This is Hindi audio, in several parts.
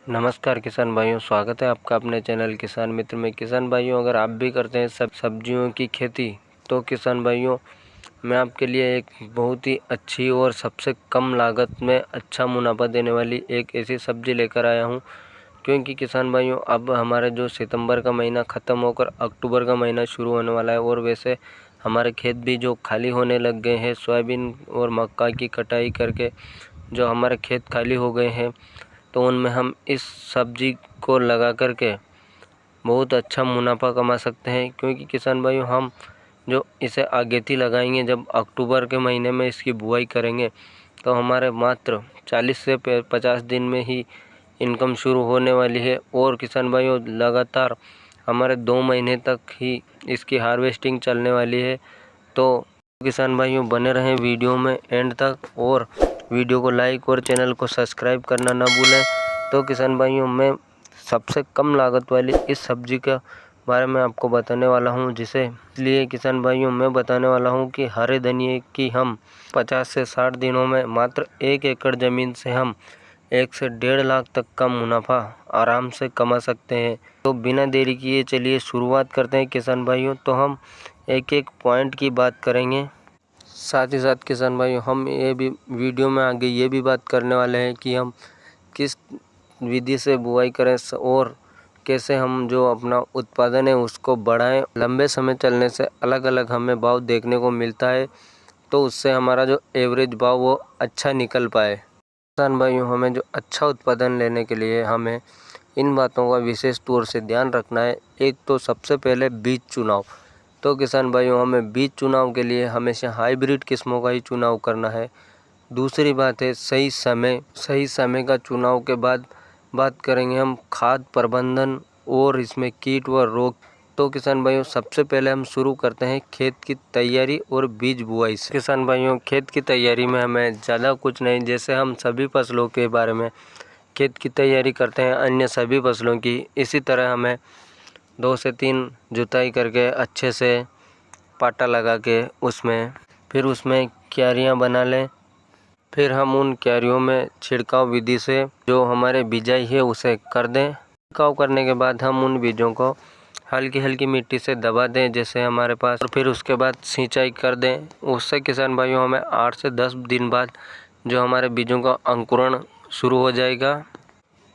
नमस्कार किसान भाइयों, स्वागत है आपका अपने चैनल किसान मित्र में। किसान भाइयों, अगर आप भी करते हैं सब सब्जियों की खेती तो किसान भाइयों मैं आपके लिए एक बहुत ही अच्छी और सबसे कम लागत में अच्छा मुनाफा देने वाली एक ऐसी सब्जी लेकर आया हूं। क्योंकि किसान भाइयों अब हमारे जो सितंबर का महीना ख़त्म होकर अक्टूबर का महीना शुरू होने वाला है और वैसे हमारे खेत भी जो खाली होने लग गए हैं। सोयाबीन और मक्का की कटाई करके जो हमारे खेत खाली हो गए हैं तो उनमें हम इस सब्जी को लगा करके बहुत अच्छा मुनाफा कमा सकते हैं। क्योंकि किसान भाइयों हम जो इसे अगेती लगाएंगे, जब अक्टूबर के महीने में इसकी बुआई करेंगे तो हमारे मात्र 40 से 50 दिन में ही इनकम शुरू होने वाली है। और किसान भाइयों लगातार हमारे 2 महीने तक ही इसकी हार्वेस्टिंग चलने वाली है। तो किसान भाइयों बने रहें वीडियो में एंड तक और वीडियो को लाइक और चैनल को सब्सक्राइब करना ना भूलें। तो किसान भाइयों मैं सबसे कम लागत वाली इस सब्जी के बारे में आपको बताने वाला हूं, जिसे इसलिए किसान भाइयों मैं बताने वाला हूं कि हरे धनिए की हम 50 से 60 दिनों में मात्र 1 एकड़ ज़मीन से हम 1 से 1.5 लाख तक का मुनाफा आराम से कमा सकते हैं। तो बिना देरी किए चलिए शुरुआत करते हैं किसान भाइयों। तो हम एक एक पॉइंट की बात करेंगे। साथ ही साथ किसान भाइयों हम ये भी वीडियो में आगे ये भी बात करने वाले हैं कि हम किस विधि से बुआई करें और कैसे हम जो अपना उत्पादन है उसको बढ़ाएं। लंबे समय चलने से अलग अलग हमें भाव देखने को मिलता है, तो उससे हमारा जो एवरेज भाव वो अच्छा निकल पाए। किसान भाइयों हमें जो अच्छा उत्पादन लेने के लिए हमें इन बातों का विशेष तौर से ध्यान रखना है। एक तो सबसे पहले बीज चुनाव। तो किसान भाइयों हमें बीज चुनाव के लिए हमेशा हाइब्रिड किस्मों का ही चुनाव करना है। दूसरी बात है सही समय का चुनाव के बाद बात करेंगे हम खाद प्रबंधन और इसमें कीट व रोग। तो किसान भाइयों सबसे पहले हम शुरू करते हैं खेत की तैयारी और बीज बुआई से। किसान भाइयों खेत की तैयारी में हमें ज़्यादा कुछ नहीं, जैसे हम सभी फसलों के बारे में खेत की तैयारी करते हैं अन्य सभी फसलों की, इसी तरह हमें 2 से 3 जुताई करके अच्छे से पाटा लगा के उसमें क्यारियाँ बना लें। फिर हम उन क्यारियों में छिड़काव विधि से जो हमारे बिजाई है उसे कर दें। छिड़काव करने के बाद हम उन बीजों को हल्की हल्की मिट्टी से दबा दें जैसे हमारे पास, और फिर उसके बाद सिंचाई कर दें। उससे किसान भाइयों हमें 8 से 10 दिन बाद जो हमारे बीजों का अंकुरण शुरू हो जाएगा।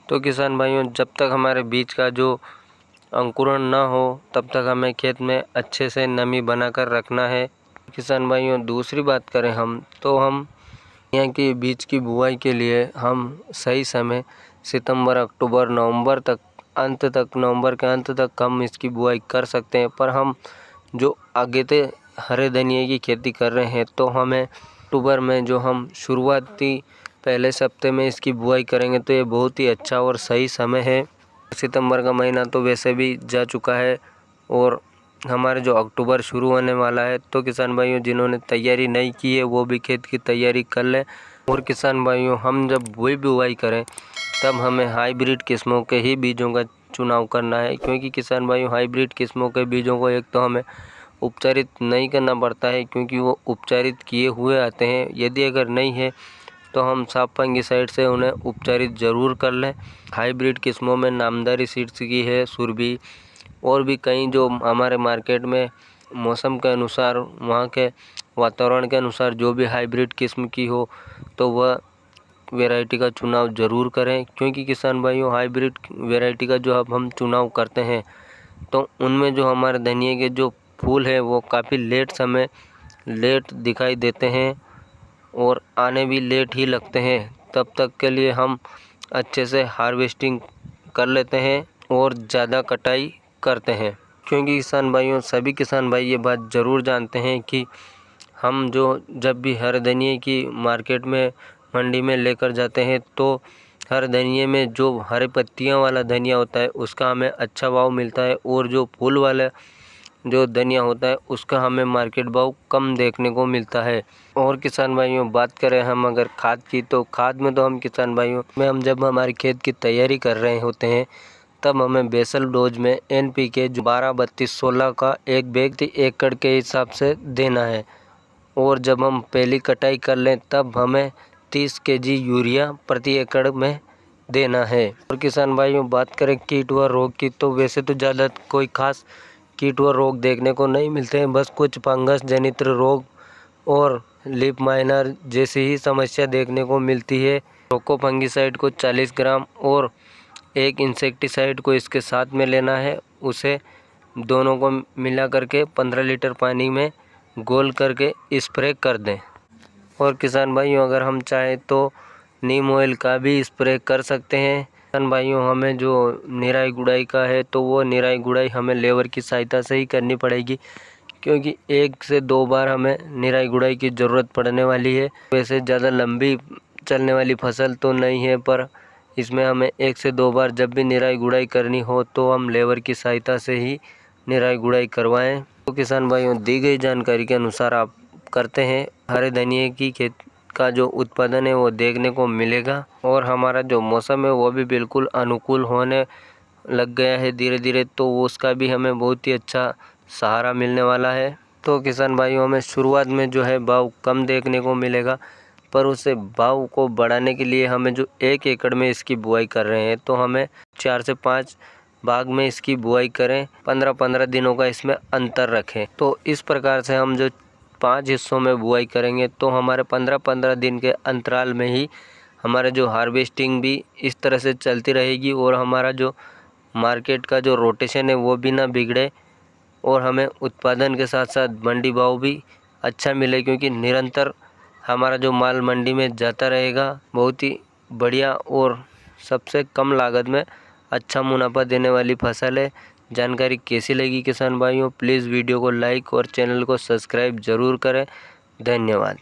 तो किसान भाइयों जब तक हमारे बीज का जो अंकुरण ना हो तब तक हमें खेत में अच्छे से नमी बनाकर रखना है। किसान भाइयों दूसरी बात करें हम तो हम यहाँ की बीज की बुआई के लिए हम सही समय सितंबर अक्टूबर नवंबर तक नवंबर के अंत तक हम इसकी बुआई कर सकते हैं। पर हम जो आगे से हरे धनिए की खेती कर रहे हैं तो हमें अक्टूबर में जो हम शुरुआती पहले हफ्ते में इसकी बुआई करेंगे तो ये बहुत ही अच्छा और सही समय है। सितंबर का महीना तो वैसे भी जा चुका है और हमारे जो अक्टूबर शुरू होने वाला है। तो किसान भाइयों जिन्होंने तैयारी नहीं की है वो भी खेत की तैयारी कर लें। और किसान भाइयों हम जब बुआई करें तब हमें हाइब्रिड किस्मों के ही बीजों का चुनाव करना है। क्योंकि किसान भाइयों हाइब्रिड किस्मों के बीजों को एक तो हमें उपचारित नहीं करना पड़ता है क्योंकि वो उपचारित किए हुए आते हैं। यदि अगर नहीं है तो हम साफ फंगिसाइड से उन्हें उपचारित ज़रूर कर लें। हाइब्रिड किस्मों में नामदारी सीड्स की है, सुरभि और भी कई जो हमारे मार्केट में मौसम के अनुसार वहाँ के वातावरण के अनुसार जो भी हाइब्रिड किस्म की हो तो वह वैरायटी का चुनाव ज़रूर करें। क्योंकि किसान भाइयों हाइब्रिड वैरायटी का जो अब हम चुनाव करते हैं तो उनमें जो हमारे धनिए के जो फूल है वो काफ़ी लेट दिखाई देते हैं और आने भी लेट ही लगते हैं। तब तक के लिए हम अच्छे से हार्वेस्टिंग कर लेते हैं और ज़्यादा कटाई करते हैं। क्योंकि सभी किसान भाई ये बात ज़रूर जानते हैं कि हम जो जब भी हरे धनिए की मार्केट में मंडी में लेकर जाते हैं तो हर धनिए में जो हरे पत्तियां वाला धनिया होता है उसका हमें अच्छा भाव मिलता है और जो फूल वाला जो धनिया होता है उसका हमें मार्केट भाव कम देखने को मिलता है। और किसान भाइयों बात करें हम अगर खाद की तो खाद में तो हम किसान भाइयों में हम जब हमारे खेत की तैयारी कर रहे होते हैं तब हमें बेसल डोज में NPK 12-32-16 का एक बैग एकड़ के हिसाब से देना है। और जब हम पहली कटाई कर लें तब हमें 30 kg यूरिया प्रति एकड़ में देना है। और किसान भाइयों, बात करें कीट व रोग की, तो वैसे तो ज़्यादा कोई खास कीट व रोग देखने को नहीं मिलते हैं। बस कुछ फंगस जनित रोग और लीफ माइनर जैसी ही समस्या देखने को मिलती है। रोको फंगिसाइड को 40 ग्राम और एक इंसेक्टिसाइड को इसके साथ में लेना है। उसे दोनों को मिला करके 15 लीटर पानी में घोल करके स्प्रे कर दें। और किसान भाइयों, अगर हम चाहें तो नीम ऑयल का भी स्प्रे कर सकते हैं। किसान भाइयों, हमें जो निराई गुड़ाई का है तो वो निराई गुड़ाई हमें लेबर की सहायता से ही करनी पड़ेगी, क्योंकि 1 से 2 बार हमें निराई गुड़ाई की ज़रूरत पड़ने वाली है। वैसे ज़्यादा लंबी चलने वाली फसल तो नहीं है, पर इसमें हमें 1 से 2 बार जब भी निराई गुड़ाई करनी हो तो हम लेबर की सहायता से ही निराई गुड़ाई करवाएं। तो किसान भाइयों, दी गई जानकारी के अनुसार आप करते हैं, हरे धनिए की खेत का जो उत्पादन है वो देखने को मिलेगा। और हमारा जो मौसम है वो भी बिल्कुल अनुकूल होने लग गया है धीरे धीरे, तो उसका भी हमें बहुत ही अच्छा सहारा मिलने वाला है। तो किसान भाइयों, हमें शुरुआत में जो है भाव कम देखने को मिलेगा, पर उससे भाव को बढ़ाने के लिए हमें जो 1 एकड़ में इसकी बुआई कर रहे हैं तो हमें 4 से 5 भाग में इसकी बुआई करें। 15-15 दिनों का इसमें अंतर रखें। तो इस प्रकार से हम जो 5 हिस्सों में बुआई करेंगे तो हमारे 15-15 दिन के अंतराल में ही हमारे जो हार्वेस्टिंग भी इस तरह से चलती रहेगी और हमारा जो मार्केट का जो रोटेशन है वो भी ना बिगड़े और हमें उत्पादन के साथ साथ मंडी भाव भी अच्छा मिले, क्योंकि निरंतर हमारा जो माल मंडी में जाता रहेगा। बहुत ही बढ़िया और सबसे कम लागत में अच्छा मुनाफा देने वाली फसल है। जानकारी कैसी लगी किसान भाइयों? प्लीज़ वीडियो को लाइक और चैनल को सब्सक्राइब ज़रूर करें। धन्यवाद।